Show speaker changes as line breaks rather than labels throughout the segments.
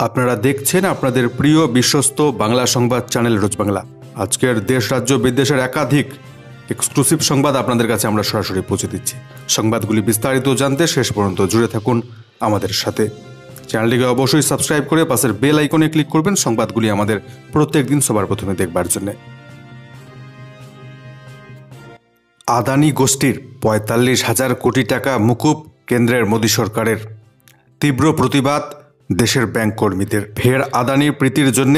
আপনারা দেখছেন আপনাদের প্রিয় বিশ্বস্ত বাংলা সংবাদ চ্যানেল রোজ বাংলা। আজকের দেশ রাজ্য বিদেশের একাধিক এক্সক্লুসিভ সংবাদ আপনাদের কাছে আমরা সরাসরি পৌঁছে দিচ্ছি। সংবাদগুলি বিস্তারিত জানতে শেষ পর্যন্ত জুড়ে থাকুন আমাদের সাথে। চ্যানেলটিকে অবশ্যই সাবস্ক্রাইব করে পাশের বেল আইকনে ক্লিক করবেন সংবাদগুলি আমাদের প্রত্যেক দিন সবার প্রথমে দেখবার জন্য। আদানি গোষ্ঠীর ৪৫,০০০ কোটি টাকা মুকুব কেন্দ্রের মোদী সরকারের। তীব্র প্রতিবাদ দেশের ব্যাংক কর্মীদের। ফের আদানির প্রীতির জন্য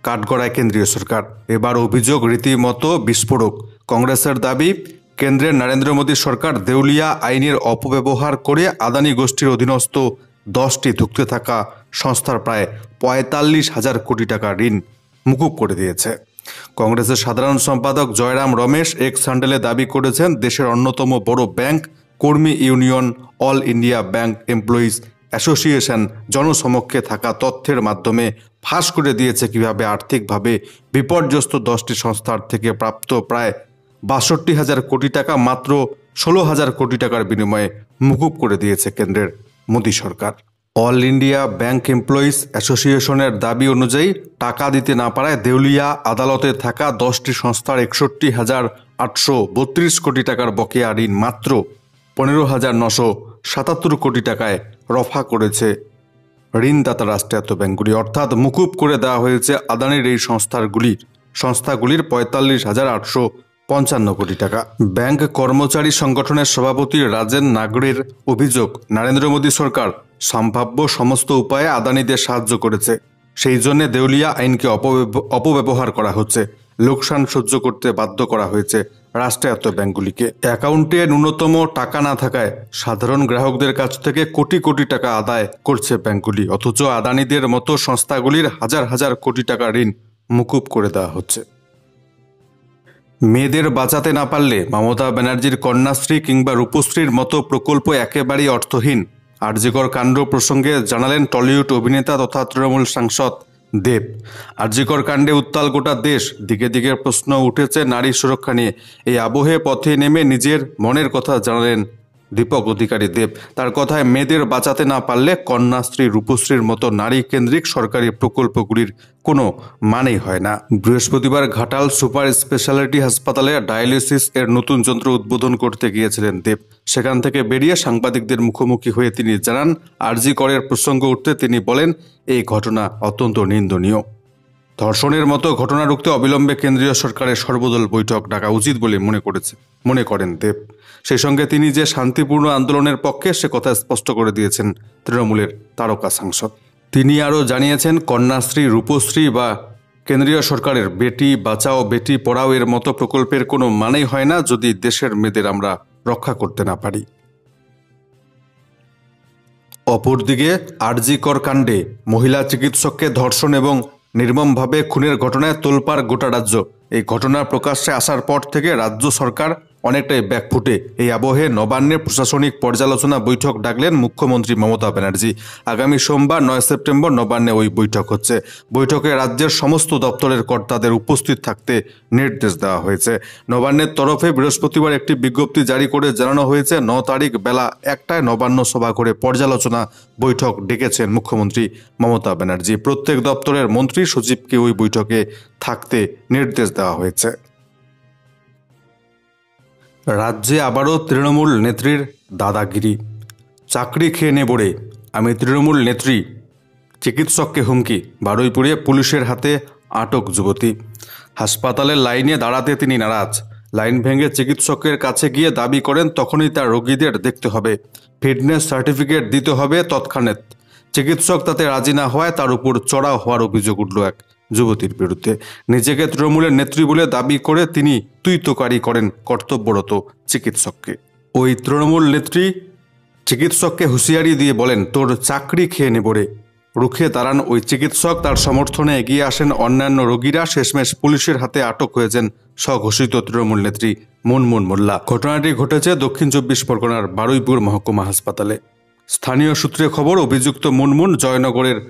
কাঠগড়ায় কেন্দ্রীয় সরকার। এবার অভিযোগ রীতিমতো বিস্ফোরক। কংগ্রেসের দাবি, কেন্দ্রের নরেন্দ্র মোদী সরকার দেউলিয়া আইনের অপব্যবহার করে আদানি গোষ্ঠীর অধীনস্থ 10টি ধুঁকতে থাকা সংস্থার প্রায় ৪৫,০০০ কোটি টাকা ঋণ মুকুব করে দিয়েছে। কংগ্রেসের সাধারণ সম্পাদক জয়রাম রমেশ এক্স হ্যান্ডেলে দাবি করেছেন, দেশের অন্যতম বড় ব্যাংক কর্মী union all India bank employees association জনসমক্ষে থাকা তথ্যের মাধ্যমে ফাঁস করে দিয়েছে কিভাবে আর্থিকভাবে বিপর্যস্ত 10টি সংস্থার থেকে প্রাপ্ত প্রায় ৬২,০০০ কোটি টাকা মাত্র ১৬,০০০ কোটি টাকার বিনিময়ে মুকুব করে দিয়েছে কেন্দ্রের মোদী সরকার। অল ইন্ডিয়া ব্যাংক এমপ্লয়িজ অ্যাসোসিয়েশনের দাবি অনুযায়ী টাকা দিতে না পারায় দেউলিয়া আদালতে থাকা 10টি সংস্থার ৬১,৮৩২ কোটি টাকার বকেয়া ঋণ মাত্র ১৫,৯৭৭ কোটি টাকায় রফা করেছে ঋণদাতা রাষ্ট্রায়ত্ত ব্যাংকগুলি। অর্থাৎ মুকুব করে দেওয়া হয়েছে আদানির এই সংস্থাগুলির ৪৫,৮৫৫ কোটি টাকা। ব্যাংক কর্মচারী সংগঠনের সভাপতি রাজেন নাগরের অভিযোগ, নরেন্দ্র মোদী সরকার সম্ভাব্য সমস্ত উপায়ে আদানিদের সাহায্য করেছে। সেই জন্য দেউলিয়া আইনকে অপব্যবহার করা হচ্ছে। লোকসান সহ্য করতে বাধ্য করা হয়েছে রাষ্ট্রায়ত্ত ব্যাংকগুলিকে। অ্যাকাউন্টে ন্যূনতম টাকা না থাকায় সাধারণ গ্রাহকদের কাছ থেকে কোটি কোটি টাকা আদায় করছে ব্যাংকগুলি, অথচ আদানিদের মতো সংস্থাগুলির হাজার হাজার কোটি টাকা ঋণ মুকুব করে দেওয়া হচ্ছে। মেয়েদের বাঁচাতে না পারলে মমতা ব্যানার্জির কন্যাশ্রী কিংবা রূপশ্রীর মতো প্রকল্প একেবারেই অর্থহীন। আরজিকর কাণ্ড প্রসঙ্গে জানালেন টলিউড অভিনেতা তথা তৃণমূল সাংসদ দেব। আরজিকর কাণ্ডে উত্তাল গোটা দেশ। দিকে দিকে প্রশ্ন উঠেছে নারী সুরক্ষা নিয়ে। এই আবহে পথে নেমে নিজের মনের কথা জানালেন দীপক অধিকারী দেব। তার কথায়, মেয়েদের বাঁচাতে না পারলে কন্যাশ্রী রূপশ্রীর মতো নারী কেন্দ্রিক সরকারি প্রকল্পগুলির কোনো মানেই হয় না। বৃহস্পতিবার ঘাটাল সুপার স্পেশালিটি হাসপাতালে ডায়ালিসিস এর নতুন যন্ত্র উদ্বোধন করতে গিয়েছিলেন দেব। সেখান থেকে বেরিয়ে সাংবাদিকদের মুখোমুখি হয়ে তিনি জানান, আরজি করের প্রসঙ্গ উঠতে তিনি বলেন, এই ঘটনা অত্যন্ত নিন্দনীয়। ধর্ষণের মতো ঘটনা রুখতে অবিলম্বে কেন্দ্রীয় সরকারের সর্বদল বৈঠক ডাকা উচিত বলে মনে করেন দেব। সেই সঙ্গে তিনি যে শান্তিপূর্ণ আন্দোলনের পক্ষে সে কথা স্পষ্ট করে দিয়েছেন তৃণমূলের তারকা সাংসদ। তিনি আরও জানিয়েছেন, কন্যাশ্রী রূপশ্রী বা কেন্দ্রীয় সরকারের বেটি বাঁচাও বেটি পড়াও এর মতো প্রকল্পের কোনো মানেই হয় না যদি দেশের মেয়েদের আমরা রক্ষা করতে না পারি। অপরদিকে আরজিকর কাণ্ডে মহিলা চিকিৎসককে ধর্ষণ এবং নির্মমভাবে খুনের ঘটনায় তোলপাড় গোটা রাজ্য। এই ঘটনা প্রকাশ্যে আসার পর থেকে রাজ্য সরকার অনেকটাই ব্যাকফুটে। এই আবহে নবান্নের প্রশাসনিক পর্যালোচনা বৈঠক ডাকলেন মুখ্যমন্ত্রী মমতা ব্যানার্জি। আগামী সোমবার ৯ সেপ্টেম্বর নবান্নে ওই বৈঠক হচ্ছে। বৈঠকে রাজ্যের সমস্ত দপ্তরের কর্তাদের উপস্থিত থাকতে নির্দেশ দেওয়া হয়েছে। নবান্নের তরফে বৃহস্পতিবার একটি বিজ্ঞপ্তি জারি করে জানানো হয়েছে, ৯ তারিখ বেলা ১টায় নবান্ন সভা করে পর্যালোচনা বৈঠক ডেকেছেন মুখ্যমন্ত্রী মমতা ব্যানার্জি। প্রত্যেক দপ্তরের মন্ত্রী সচিবকে ওই বৈঠকে থাকতে নির্দেশ দেওয়া হয়েছে। রাজ্যে আবারও তৃণমূল নেত্রীর দাদাগিরি। চাকরি খেয়ে নেবরে আমি তৃণমূল নেত্রী, চিকিৎসককে হুমকি। বারুইপুরে পুলিশের হাতে আটক যুবতী। হাসপাতালের লাইনে দাঁড়াতে তিনি নারাজ। লাইন ভেঙে চিকিৎসকের কাছে গিয়ে দাবি করেন তখনই তার রোগীদের দেখতে হবে, ফিটনেস সার্টিফিকেট দিতে হবে তৎক্ষণাৎ। চিকিৎসক তাতে রাজি না হওয়ায় তার উপর চড়াও হওয়ার অভিযোগ উঠল এক যুবতীর বিরুদ্ধে। নিজেকে তৃণমূলের নেত্রী বলে দাবি করে তিনি তুই-তোকারি করেন কর্তব্যরত চিকিৎসককে। ওই তৃণমূল নেত্রী চিকিৎসককে হুঁশিয়ারি দিয়ে বলেন, তোর চাকরি খেয়ে নেব রে। রুখে দাঁড়ান ওই চিকিৎসক। তার সমর্থনে এগিয়ে আসেন অন্যান্য রোগীরা। শেষমেশ পুলিশের হাতে আটক হয়েছেন স্বঘোষিত তৃণমূল নেত্রী মুনমুন মোল্লা। ঘটনাটি ঘটেছে দক্ষিণ ২৪ পরগনার বারুইপুর মহকুমা হাসপাতালে। স্থানীয় সূত্রে খবর, অভিযুক্ত মুনমুন জয়নগরের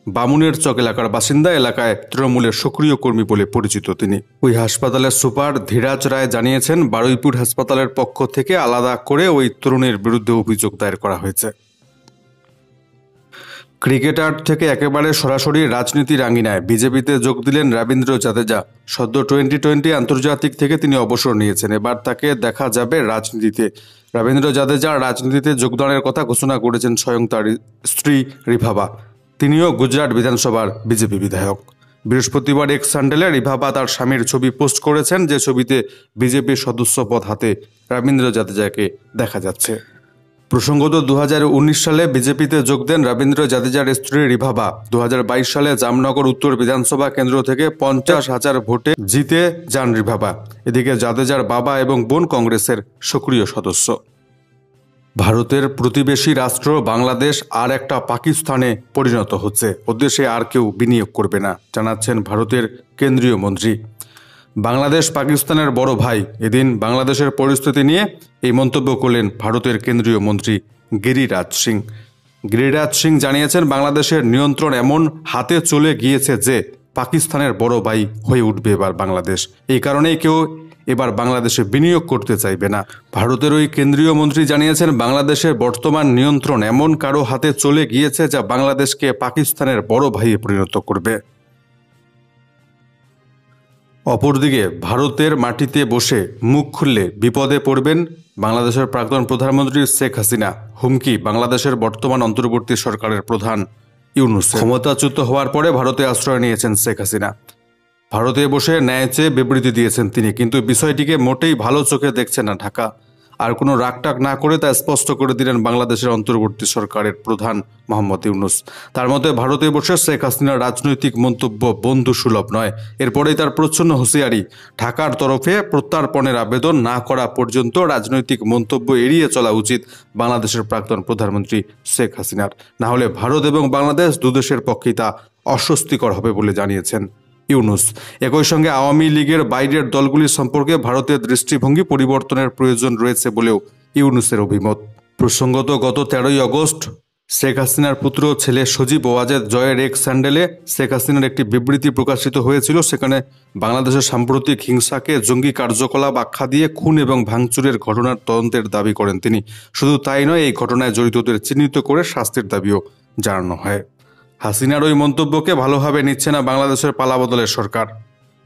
বামুনের চক এলাকার বাসিন্দা। এলাকায় তৃণমূলের সক্রিয় কর্মী বলে পরিচিত তিনি। ওই হাসপাতালের সুপার ধীরাজ রায় জানিয়েছেন, বারুইপুর হাসপাতালের পক্ষ থেকে আলাদা করে ওই তরুণীর বিরুদ্ধে অভিযোগ দায়ের করা হয়েছে। ক্রিকেটার থেকে একেবারে সরাসরি রাজনীতির আঙিনায় বিজেপিতে যোগ দিলেন রবীন্দ্র জাদেজা। সদ্য টি-20 আন্তর্জাতিক থেকে তিনি অবসর নিয়েছেন, এবার তাকে দেখা যাবে রাজনীতিতে। রবীন্দ্র জাদেজা রাজনীতিতে যোগদানের কথা ঘোষণা করেছেন স্বয়ং তার স্ত্রী রিভাবা। তিনিও গুজরাট বিধানসভার বিজেপি বিধায়ক। বৃহস্পতিবার এক্স হ্যান্ডেলে রিভাবা তার স্বামীর ছবি পোস্ট করেছেন, যে ছবিতে বিজেপির সদস্য পদ হাতে রবীন্দ্র জাদেজাকে দেখা যাচ্ছে। প্রসঙ্গত 2019 সালে বিজেপিতে যোগ দেন রবীন্দ্র জাদেজার স্ত্রী রিভাবা। 2022 সালে জামনগর উত্তর বিধানসভা কেন্দ্র থেকে 50,000 ভোটে জিতে যান রিভাবা। এদিকে জাদেজার বাবা এবং বোন কংগ্রেসের সক্রিয় সদস্য। ভারতের প্রতিবেশী রাষ্ট্র বাংলাদেশ আর একটা পাকিস্তানে পরিণত হচ্ছে, ওদেশে আর কেউ বিনিয়োগ করবে না, জানাচ্ছেন ভারতের কেন্দ্রীয় মন্ত্রী। বাংলাদেশ পাকিস্তানের বড় ভাই। এদিন বাংলাদেশের পরিস্থিতি নিয়ে এই মন্তব্য করলেন ভারতের কেন্দ্রীয় মন্ত্রী গিরিরাজ সিং। গিরিরাজ সিং জানিয়েছেন, বাংলাদেশের নিয়ন্ত্রণ এমন হাতে চলে গিয়েছে যে পাকিস্তানের বড় ভাই হয়ে উঠবে এবার বাংলাদেশ। এই কারণেই কেউ এবার বাংলাদেশে বিনিয়োগ করতে চাইবে না। ভারতের ওই কেন্দ্রীয় মন্ত্রী জানিয়েছেন, বাংলাদেশের বর্তমান নিয়ন্ত্রণ এমন কারো হাতে চলে গিয়েছে যা বাংলাদেশকে পাকিস্তানের বড় ভাইয়ে পরিণত করবে। অপরদিকে ভারতের মাটিতে বসে মুখ খুললে বিপদে পড়বেন বাংলাদেশের প্রাক্তন প্রধানমন্ত্রী শেখ হাসিনা। হুমকি বাংলাদেশের বর্তমান অন্তর্বর্তী সরকারের প্রধান ইউনূস। ক্ষমতাচ্যুত হওয়ার পরে ভারতে আশ্রয় নিয়েছেন শেখ হাসিনা। ভারতে বসে ন্যায় চেয়ে বিবৃতি দিয়েছেন তিনি, কিন্তু বিষয়টিকে মোটেই ভালো চোখে দেখছেন না ঢাকা। আর কোনো রাগটাগ না করে তা স্পষ্ট করে দিলেন বাংলাদেশের অন্তর্বর্তী সরকারের প্রধান মোহাম্মদ ইউনূস। তার মতে ভারতে বসে শেখ হাসিনার রাজনৈতিক মন্তব্য বন্ধু সুলভ নয়। এরপরেই তার প্রচ্ছন্ন হুঁশিয়ারি, ঢাকার তরফে প্রত্যার্পণের আবেদন না করা পর্যন্ত রাজনৈতিক মন্তব্য এড়িয়ে চলা উচিত বাংলাদেশের প্রাক্তন প্রধানমন্ত্রী শেখ হাসিনার। না হলে ভারত এবং বাংলাদেশ দুদেশের পক্ষেই তা অস্বস্তিকর হবে বলে জানিয়েছেন ইউনূস। একই সঙ্গে আওয়ামী লীগের বাইরের দলগুলি সম্পর্কে ভারতের দৃষ্টিভঙ্গি পরিবর্তনের প্রয়োজন রয়েছে বলেও ইউনূসের অভিমত। প্রসঙ্গত গত 13ই আগস্ট শেখ হাসিনার পুত্র ছেলে সজীব ওয়াজেদ জয়ের এক্স হ্যান্ডেলে শেখ হাসিনার একটি বিবৃতি প্রকাশিত হয়েছিল। সেখানে বাংলাদেশের সাম্প্রতিক হিংসাকে জঙ্গি কার্যকলাপ আখ্যা দিয়ে খুন এবং ভাঙচুরের ঘটনার তদন্তের দাবি করেন তিনি। শুধু তাই নয়, এই ঘটনায় জড়িতদের চিহ্নিত করে শাস্তির দাবিও জানানো হয়। হাসিনার ওই মন্তব্যকে ভালোভাবে নিচ্ছে না বাংলাদেশের পালাবদলের সরকার।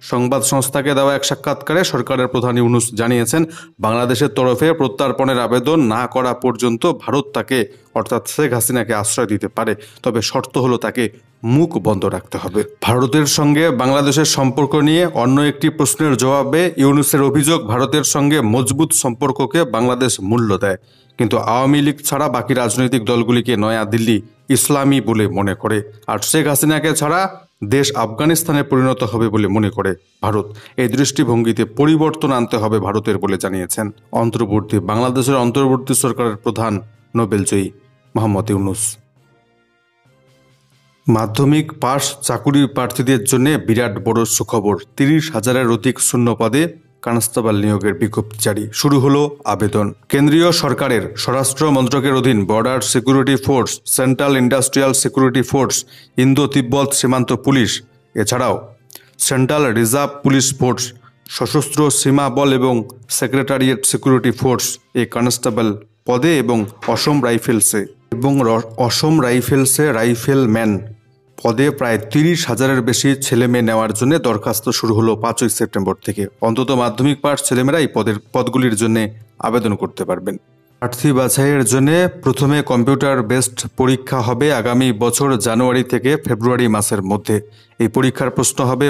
সংবাদ সংস্থাকে দেওয়া এক সাক্ষাৎকারে সরকারের প্রধান ইউনূস জানিয়েছেন, বাংলাদেশের তরফে প্রত্যার্পণের আবেদন না করা পর্যন্ত ভারত তাকে অর্থাৎ শেখ হাসিনাকে আশ্রয় দিতে পারে, তবে শর্ত হলো তাকে মুখ বন্ধ রাখতে হবে। ভারতের সঙ্গে বাংলাদেশের সম্পর্ক নিয়ে অন্য একটি প্রশ্নের জবাবে ইউনূসের অভিযোগ, ভারতের সঙ্গে মজবুত সম্পর্ককে বাংলাদেশ মূল্য দেয়, কিন্তু আওয়ামী লীগ ছাড়া বাকি রাজনৈতিক দলগুলিকে নয়া দিল্লি ইসলামী বলে মনে করে, আর শেখ হাসিনাকে ছাড়া দেশ আফগানিস্তানে পরিণত হবে বলে মনে করে ভারত। এই দৃষ্টিভঙ্গিতে পরিবর্তন আনতে হবে ভারতের বলে জানিয়েছেন বাংলাদেশের অন্তর্বর্তী সরকারের প্রধান নোবেলজয়ী মোহাম্মদ ইউনূস। মাধ্যমিক পাশ চাকুরি প্রার্থীদের জন্য বিরাট বড় সুখবর। 30,000-এর অধিক শূন্য পদে কনস্টেবল নিয়োগের বিজ্ঞপ্তি জারি। শুরু হলো আবেদন। কেন্দ্রীয় সরকারের স্বরাষ্ট্র মন্ত্রকের অধীন border security force, central industrial security force, Indo তিব্বত সীমান্ত পুলিশ, এছাড়াও সেন্ট্রাল রিজার্ভ পুলিশ ফোর্স, সশস্ত্র সীমা বল এবং সেক্রেটারিয়েট সিকিউরিটি ফোর্স এই কনস্টেবল পদে এবং অসম রাইফেলসে রাইফেলম্যান পদে প্রায় 30,000-এর বেশি ছেলেমেয়ে নেওয়ার জন্য দরখাস্ত শুরু হলো 5ই সেপ্টেম্বর থেকে। অন্তত মাধ্যমিক পাশ ছেলেমেয়েরা এই পদগুলির জন্য আবেদন করতে পারবেন। প্রার্থী বাছাইয়ের জন্য প্রথমে কম্পিউটার বেসড পরীক্ষা হবে আগামী বছর জানুয়ারি থেকে ফেব্রুয়ারি মাসের মধ্যে। এই পরীক্ষার প্রশ্ন হবে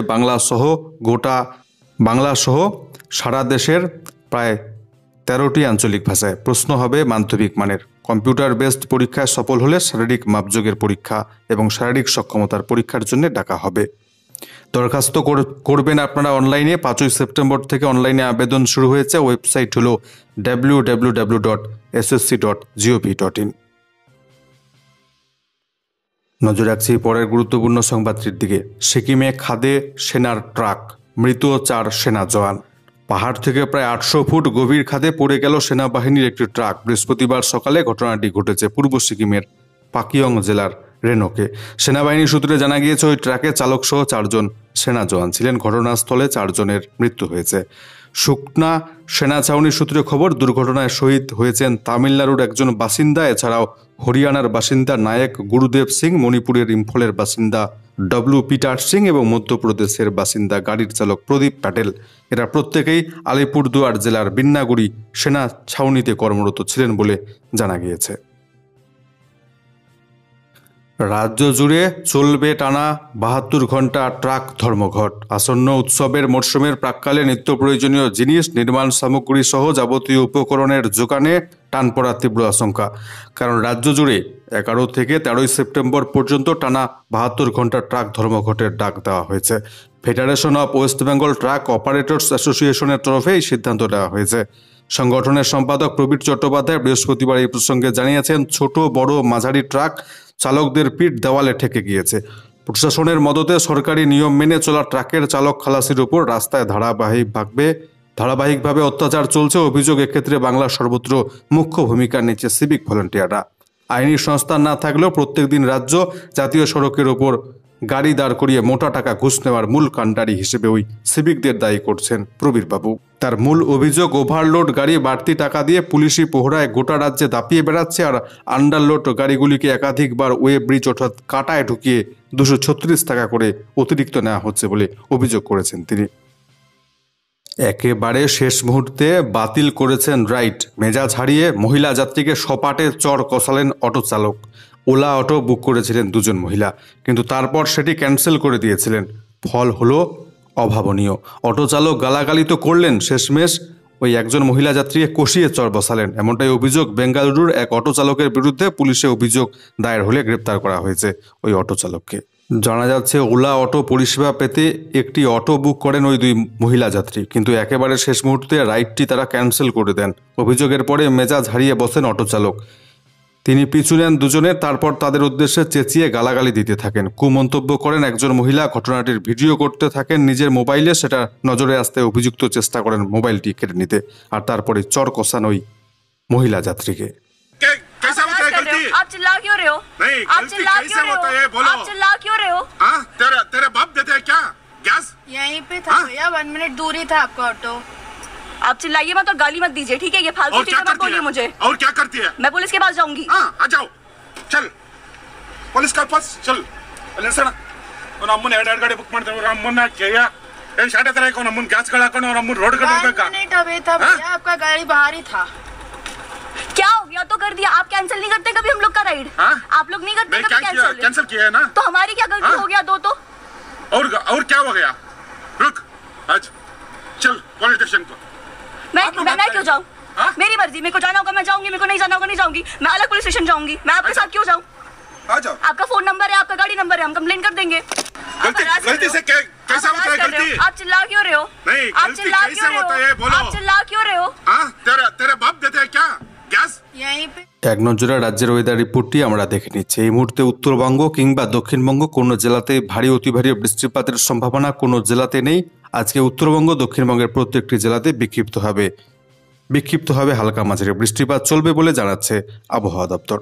বাংলা সহ সারা দেশের প্রায় 13টি আঞ্চলিক ভাষায়। প্রশ্ন হবে মাধ্যমিক মানের। কম্পিউটার বেসড পরীক্ষায় সফল হলে শারীরিক মাপযোগের পরীক্ষা এবং শারীরিক সক্ষমতার পরীক্ষার জন্য ডাকা হবে। দরখাস্ত করবেন আপনারা অনলাইনে। 5ই সেপ্টেম্বর থেকে অনলাইনে আবেদন শুরু হয়েছে। ওয়েবসাইট হলো www.ssc.gov.in। নজর রাখছি পরের গুরুত্বপূর্ণ সংবাদটির দিকে। সিকিমে খাদে সেনার ট্রাক, মৃত 4 সেনা জওয়ান। পাহাড় থেকে প্রায় 800 ফুট গভীর খাদে পড়ে গেল সেনাবাহিনীর একটি ট্রাক। বৃহস্পতিবার সকালে ঘটনাটি ঘটেছে পূর্ব সিকিমের পাকিয়ং জেলার রেনোকে। সেনাবাহিনী সূত্রে জানা গিয়েছে, ওই ট্রাকে চালক সহ 4 জন সেনা জওয়ান ছিলেন। ঘটনাস্থলে 4 জনের মৃত্যু হয়েছে। সুকনা সেনা ছাউনি সূত্রে খবর, দুর্ঘটনায় শহীদ হয়েছেন তামিলনাড়ুর একজন বাসিন্দা, এছাড়াও হরিয়ানার বাসিন্দা নায়ক গুরুদেব সিং, মণিপুরের ইম্ফলের বাসিন্দা ডব্লিউ পিটার সিং এবং মধ্যপ্রদেশের বাসিন্দা গাড়ির চালক প্রদীপ প্যাটেল। এরা প্রত্যেকেই আলিপুরদুয়ার জেলার বিন্নাগুড়ি সেনা ছাউনিতে কর্মরত ছিলেন বলে জানা গিয়েছে। রাজ্য জুড়ে চলবে টানা 72 ঘন্টা ট্রাক ধর্মঘট। আসন্ন উৎসবের মরশুমের প্রাক্কালে নিত্য প্রয়োজনীয় জিনিস, নির্মাণ সামগ্রী সহ যাবতীয় উপকরণের যোগানে টান পড়ার তীব্র আশঙ্কা। কারণ রাজ্য জুড়ে 11 থেকে 13 সেপ্টেম্বর পর্যন্ত টানা 72 ঘন্টা ট্রাক ধর্মঘটের ডাক দেওয়া হয়েছে। Federation of West Bengal truck operators অ্যাসোসিয়েশনের তরফে এই সিদ্ধান্ত নেওয়া হয়েছে। সংগঠনের সম্পাদক প্রবীর চট্টোপাধ্যায় বৃহস্পতিবার এই প্রসঙ্গে জানিয়েছেন, ছোট বড় মাঝারি ট্রাক চালকদের পিঠ দেওয়ালে ঠেকে গিয়েছে। প্রশাসনের মদতে সরকারি নিয়ম মেনে চলা ট্রাকের চালক খালাসির উপর রাস্তায় ধারাবাহিকভাবে অত্যাচার চলছে। অভিযোগ, এক্ষেত্রে বাংলার সর্বত্র মুখ্য ভূমিকা নিচ্ছে সিভিক ভলেন্টিয়াররা। আইনি সংস্থা না থাকলেও প্রত্যেকদিন রাজ্য জাতীয় সড়কের ওপর গাড়ি দাঁড় করিয়ে মোটা টাকা ঘুষ নেওয়ার মূল কাণ্ডারি হিসেবে ওই সিভিকদের দায়ী করছেন প্রবীরবাবু। তার মূল অভিযোগ, ওভারলোড গাড়ি বাড়তি টাকা দিয়ে পুলিশি পোহরায় গোটা রাজ্যে দাপিয়ে বেড়াচ্ছে, আর আন্ডারলোড গাড়িগুলিকে একাধিকবার ওয়ে ব্রিজ অর্থাৎ কাটায় ঢুকিয়ে 236 টাকা করে অতিরিক্ত নেওয়া হচ্ছে বলে অভিযোগ করেছেন তিনি। একেবারে শেষ মুহূর্তে বাতিল করেছেন রাইড। মেজাজ হারিয়ে মহিলা যাত্রীকে সপাটে চড় কষালেন অটো চালক। ওলা অটো বুক করেছিলেন 2 জন মহিলা, কিন্তু তারপর সেটি ক্যান্সেল করে দিয়েছিলেন। ফল হলো অভাবনীয়। অটো চালক গালাগালি তো করলেন, শেষমেশ ওই একজন মহিলা যাত্রীকে কষিয়ে চড় বসালেন। এমনটাই অভিযোগ বেঙ্গালুরুর এক অটো চালকের বিরুদ্ধে। পুলিশে অভিযোগ দায়ের হলে গ্রেপ্তার করা হয়েছে ওই অটো চালককে। জানা যাচ্ছে, ওলা অটো পরিষেবা পেতে একটি অটো বুক করেন ওই 2 মহিলা যাত্রী, কিন্তু একেবারে শেষ মুহূর্তে রাইডটি তারা ক্যান্সেল করে দেন। অভিযোগের পরে মেজাজ হারিয়ে বসেন অটো চালক। তিনি পিছু নেন 2 জনের, তারপর তাদের উদ্দেশ্যে চেঁচিয়ে গালাগালি দিতে থাকেন। কুমন্তব্য করেন একজন মহিলা। ঘটনাটির ভিডিও করতে থাকেন নিজের মোবাইলে। সেটা নজরে আসতে অভিযুক্ত চেষ্টা করেন মোবাইলটি কেড়ে নিতে, আর তারপরে চড় কষান ওই মহিলা যাত্রীকে।
आप चिल्ला क्यों रहे हो? नहीं, आप चिल्ला क्यों रहे हो? आप चिल्ला क्यों रहे हो?
हाँ, तेरे बाप देते हैं क्या गैस?
यहीं पे था भैया, 1 मिनट दूर ही था आपका ऑटो। आप चिल्लाइए मत और गाली मत दीजिए, ठीक है? ये फालतू चीजें मत बोलिए मुझे।
और क्या करती है?
मैं पुलिस के पास जाऊंगी।
हाँ, आ जाओ, चल पुलिस के पास चल। ನಮ್ಮನ್ನ 2 ಗಾಡಿ ಬುಕ್ ಮಾಡ್ತಾರೆ, ನಮ್ಮನ್ನ ಕೇಯ ಏನ್ ಶಾಟೆ ತರ ಹಾಕೋ, ನಮ್ಮನ್ನ ಗ್ಯಾಸ್ ಗಳ ಹಾಕೊಂಡು ನಮ್ಮನ್ನ ರೋಡ್ ಕಡೆ ಹೋಗಬೇಕಾ?
1 मिनट अभी था भैया, आपका गाड़ी बाहर ही था। क्या हो गया तो कर दिया। आप कैंसिल नहीं करते कभी हम लोग का राइड? आप लोग नहीं करते कभी
कैंसिल किया है ना,
तो हमारी क्या गलती हो गया? दो तो
और क्या हो गया? रुक, आज चल पुलिस स्टेशन को।
मैं क्यों जाऊँ? मेरी मर्जी, मेरे को जाना होगा मैं जाऊंगी, मेरे को नहीं जाना होगा नहीं जाऊंगी। मैं अलग पुलिस स्टेशन जाऊंगी। मैं आपके साथ क्यों जाऊँ?
आ जाओ।
आपका फोन नंबर है, आपका गाड़ी नंबर है, हम कंप्लेन कर देंगे।
गलती से कैसा होता है गलती?
आप चिल्ला क्यों रहे हो?
नहीं,
आप चिल्ला
कैसे होता है बोलो?
आप चिल्ला क्यों रहे हो?
हाँ, तेरे बाप देते हैं क्या গ্যাস?
এক নজরে রাজ্যের ওয়েদার রিপোর্টটি আমরা দেখে নিচ্ছি। এই মুহূর্তে উত্তরবঙ্গ কিংবা দক্ষিণবঙ্গ কোনো জেলাতে ভারী অতি ভারী বৃষ্টিপাতের সম্ভাবনা কোনো জেলাতে নেই। আজকে উত্তরবঙ্গ দক্ষিণবঙ্গের প্রত্যেকটি জেলাতে বিক্ষিপ্তভাবে হালকা মাঝারি বৃষ্টিপাত চলবে বলে জানাচ্ছে আবহাওয়া দপ্তর।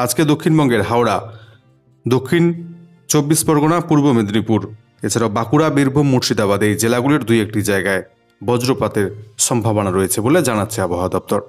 আজকে দক্ষিণবঙ্গের হাওড়া, দক্ষিণ 24 পরগনা, পূর্ব মেদিনীপুর, এছাড়াও বাঁকুড়া, বীরভূম, মুর্শিদাবাদ এই জেলাগুলির 2-1টি জায়গায় বজ্রপাতের সম্ভাবনা রয়েছে বলে জানাচ্ছে আবহাওয়া দপ্তর।